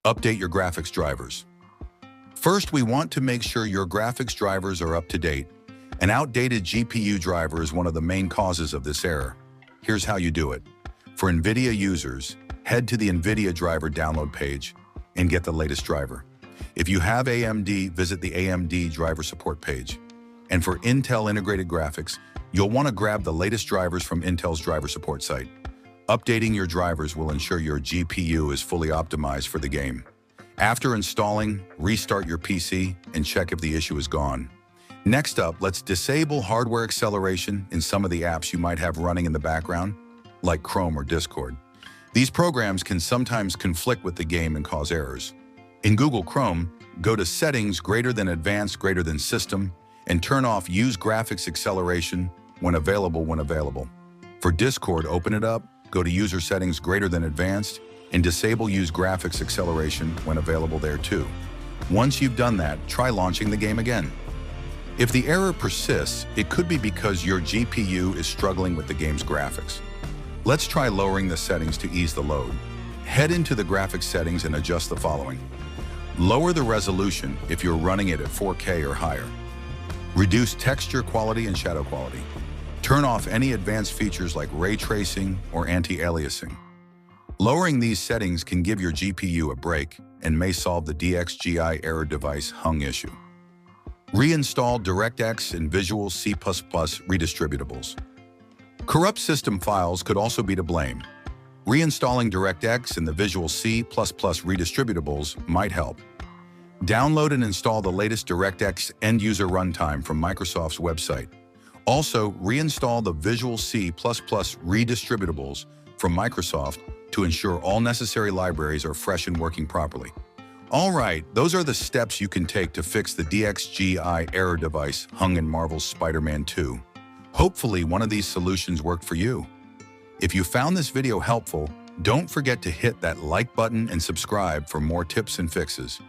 Update your graphics drivers. First, we want to make sure your graphics drivers are up to date. An outdated GPU driver is one of the main causes of this error. Here's how you do it. For NVIDIA users, head to the NVIDIA driver download page and get the latest driver. If you have AMD, visit the AMD driver support page. And for Intel integrated graphics, you'll want to grab the latest drivers from Intel's driver support site. Updating your drivers will ensure your GPU is fully optimized for the game. After installing, restart your PC and check if the issue is gone. Next up, let's disable hardware acceleration in some of the apps you might have running in the background, like Chrome or Discord. These programs can sometimes conflict with the game and cause errors. In Google Chrome, go to Settings greater than Advanced greater than System and turn off Use Graphics Acceleration when available. For Discord, open it up, go to User Settings greater than Advanced and disable Use Graphics Acceleration when available there too. Once you've done that, try launching the game again. If the error persists, it could be because your GPU is struggling with the game's graphics. Let's try lowering the settings to ease the load. Head into the graphics settings and adjust the following. Lower the resolution if you're running it at 4K or higher. Reduce texture quality and shadow quality. Turn off any advanced features like ray tracing or anti-aliasing. Lowering these settings can give your GPU a break and may solve the DXGI ERROR DEVICE HUNG issue. Reinstall DirectX and Visual C++ redistributables. Corrupt system files could also be to blame. Reinstalling DirectX and the Visual C++ redistributables might help. Download and install the latest DirectX end-user runtime from Microsoft's website. Also, reinstall the Visual C++ redistributables from Microsoft to ensure all necessary libraries are fresh and working properly. All right, those are the steps you can take to fix the DXGI ERROR device hung in Marvel's Spider-Man 2. Hopefully, one of these solutions worked for you. If you found this video helpful, don't forget to hit that like button and subscribe for more tips and fixes.